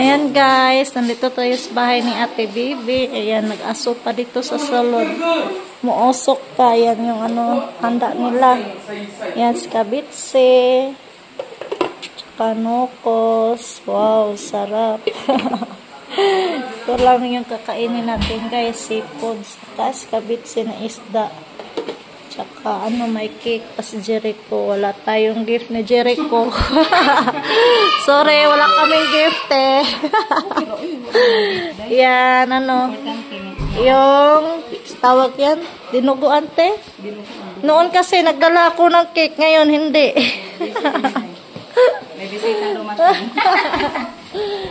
Ayan guys, nandito tayo sa bahay ni Ate Bibi. Ayan, nag-aso pa dito sa salon. Muosok pa. Ayan yung handa nila. Ayan, skabitse. Tsaka nokos. Wow, sarap. Ito lang yung kakainin natin guys. Seafood. Saka skabitse na isda. Tsaka may cake pa si Jericho. Wala tayong gift ni Jericho. Sorry, wala kaming gift eh. Yan, yung tawag yan, dinuguan te. Noon kasi nagdala ako ng cake, ngayon hindi. May bisita dumating.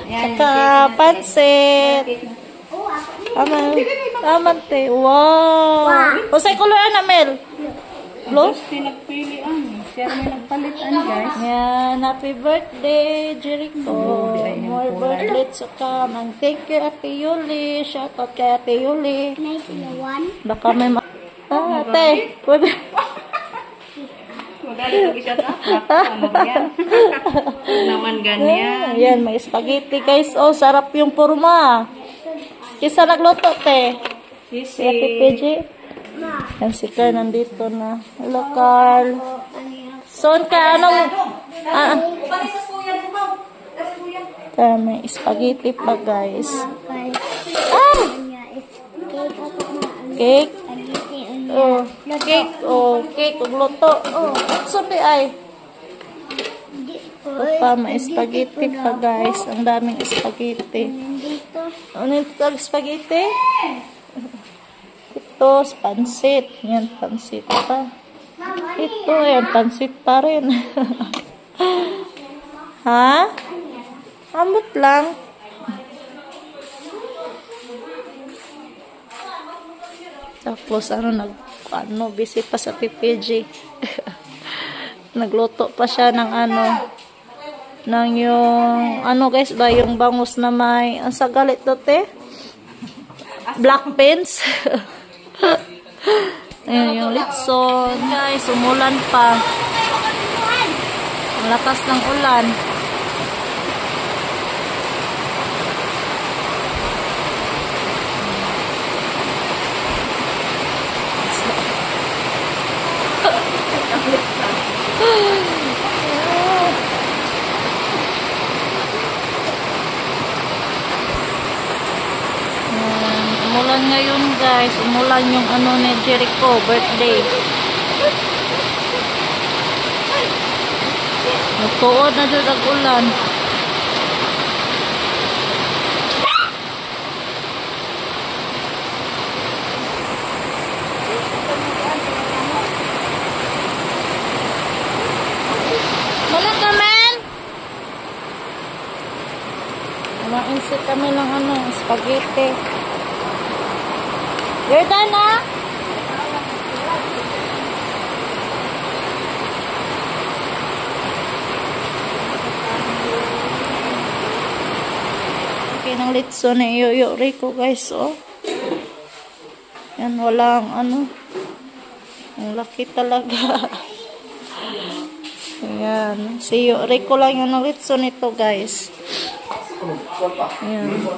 Tsaka pansit. Aman te. Wow. Usay color na Mel? Blue? Pinagpili siya may nagpalitan guys. Yan, happy birthday, Jericho. More birthday to come. And thank you, Ate Yuli. Shout out kay Ate Yuli. Baka may ate. Pwede. Naman ganyan. Yan, may spaghetti guys. Oh, sarap yung purma. Kisa nagluto, te. Si Ate PJ. Yan si Carl nandito na. Hello, Carl. Son ka, may spaghetti pa, guys. Ah! Cake. Oh, cake. Oh, cake. Ugluto. Oh, sabi ay. Pa, may spaghetti pa, guys. Ang daming spaghetti. Ano yung spaghetti? Ito, pansit. Yan, pansit pa. Ito, yan, pansit pa rin. Ha? Ambot lang. Tapos, busy pa sa PPG. Nagluto pa siya ng ng yung, guys ba, yung bangus na may, ang sagalit to, te? Black pins. Ayan yung litson. Guys, umulan pa. Ang lakas ng ulan. Umulan ngayon guys. Umulan yung ni Jericho birthday. Nagtuod na doon ang ulan. Wala ka man? Kumain kami ng spaghetti. You're done na? Okay, ng litso na iyo Rico guys, oh. Yan, walang ang laki talaga. Ayan, si Rico lang yung litso nito guys. Ayan.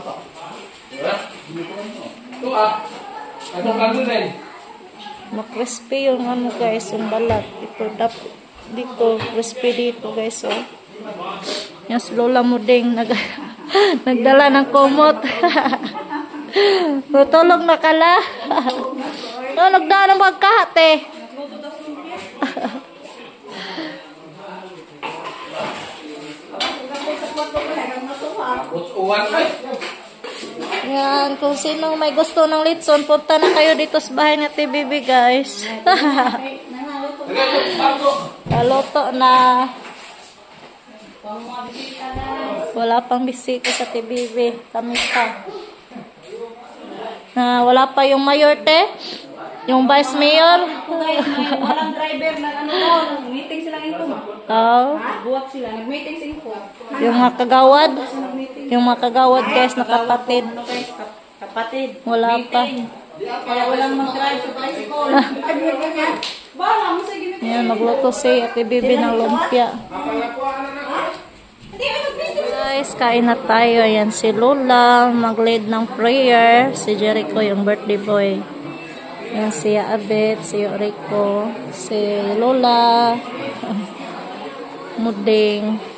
Crispy yung guys, yung balat. Dito, crispy dito guys, oh. Yung lola mo ding nagdala ng kumot. Tutulog na kala. Nagdala ng magkahat eh. Yan, kung sino may gusto ng litson, punta na kayo dito sa bahay ni Ate Bibi, guys. Paluto na. Wala pang bisita sa Ate Bibi. Kami pa. Wala pa yung mayor, te. Yung vice mayor. Walang driver na meeting sila ito. Buwak sila, nag-meeting sa ito. Yung mga kagawad. Yung mga kagawad guys, nakapatid. Kapatid. Wala pa. Kaya walang mag-drive sa tricycle. Yan, magluto si Ate Bibi ng lumpia. guys, kain na tayo. Ayan si Lola, mag-lead ng prayer. Si Jericho, yung birthday boy. Ayan si Abet, si Rico, si Lola, Muding.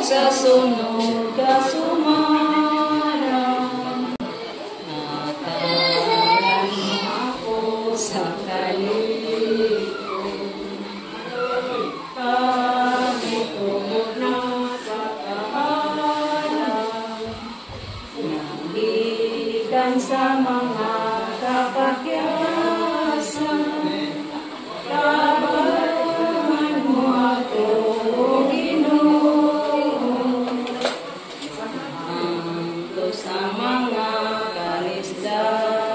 Sa sunog ka sumarang, nataran ako sa kalikod. Kami tungod na pagkahalang, nangikan sa mga kapakyasan. Kabayan mo ako, sa mga kalisdahan.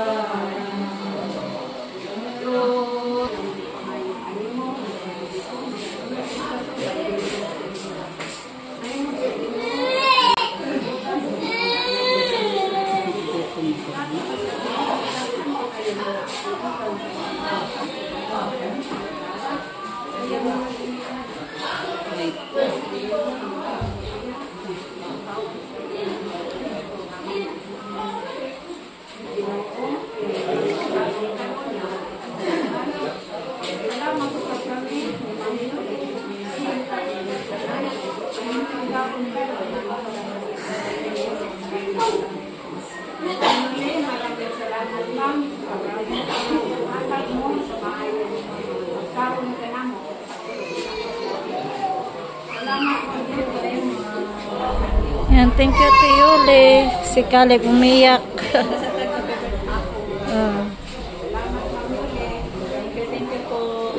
Yan, thank you to Yuli. Si Caleb umiyak.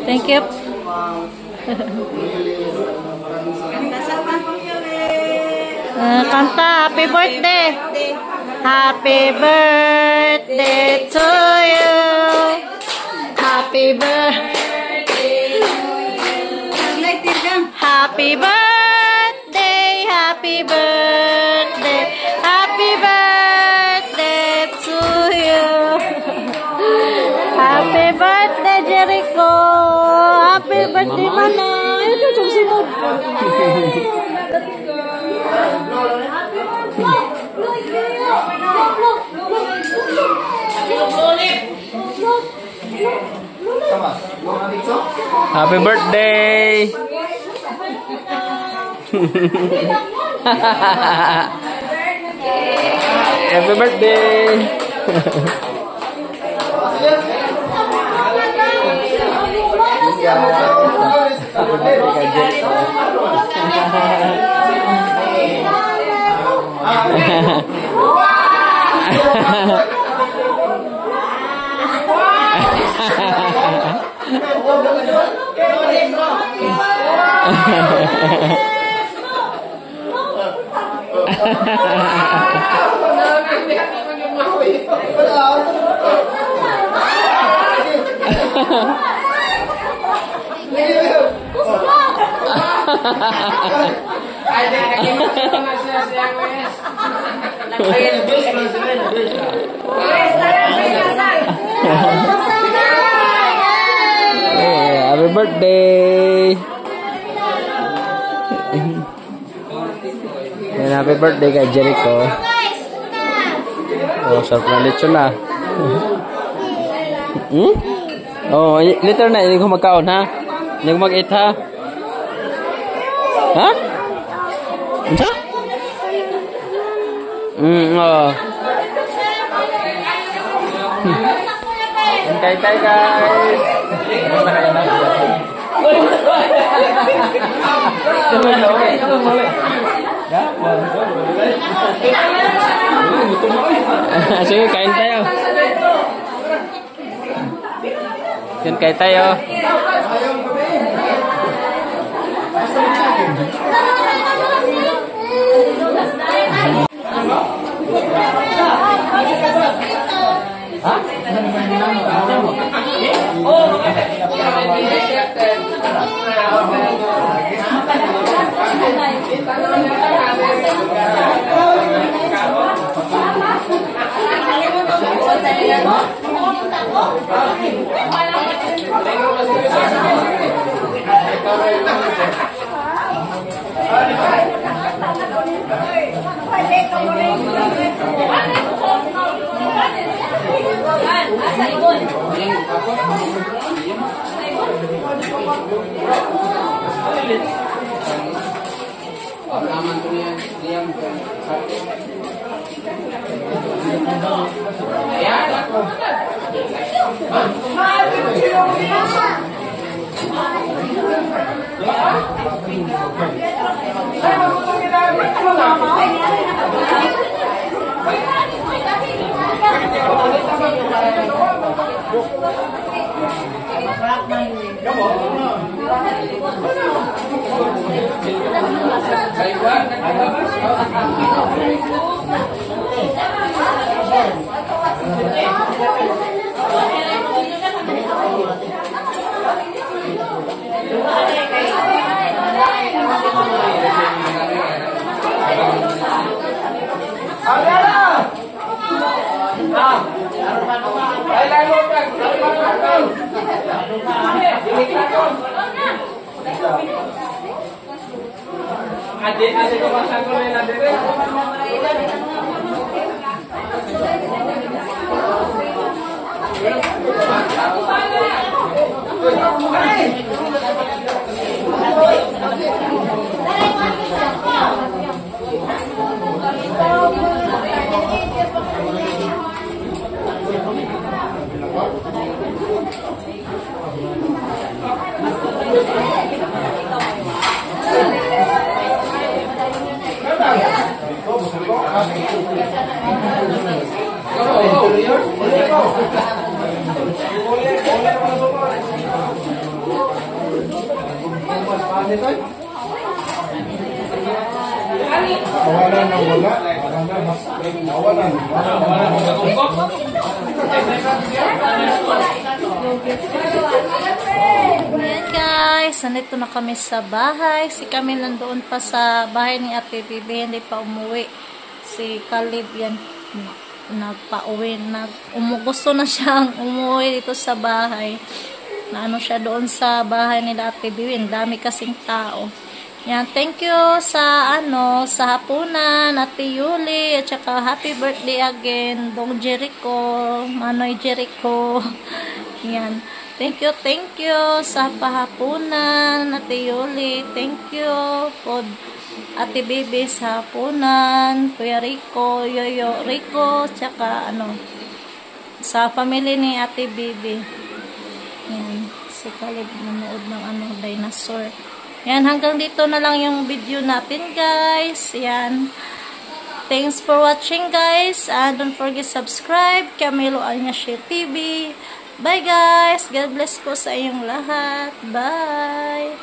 Thank you. Kanta, happy birthday. Happy birthday to you. Happy birthday. Happy birthday. Happy birthday. Happy birthday to you. Happy birthday, Jericho. Happy birthday, Mana. Ito, susunod. Happy birthday. Happy birthday. Happy birthday. And happy birthday kay Jericho. Oh, sarap na lechon na. Oh, later na, hindi ko magkaon ha. Hindi ko mag-eat ha. Ha? Ano? Oh. kay tay guys. Basta kayo na. Sige, kain tayo. Kain kain tayo. Ayan guys, nandito na kami sa bahay. Si Camille nandoon pa sa bahay ni Ate Bibi, hindi pa umuwi. Si Caleb yan, nagpa-uwi. Gusto na siyang umuwi dito sa bahay. Na ano siya doon sa bahay ni Ate Bibi. Ang dami kasing tao. Yan, thank you sa sa hapunan, Ate Yuli, at saka happy birthday again, Dong Jericho, Manoy Jericho. Yan. Thank you sa pahapunan, Ate Yuli. Thank you po Ate Bibi sa hapunan, Kuya Rico, Yoyo Rico, tsaka sa family ni Ate Bibi. Yan, si Caleb nanood ng dinosaur. Yan, hanggang dito na lang yung video natin, guys. Yan. Thanks for watching, guys. And don't forget subscribe. Camilo Alnyashe TV. Bye, guys. God bless po sa inyong lahat. Bye.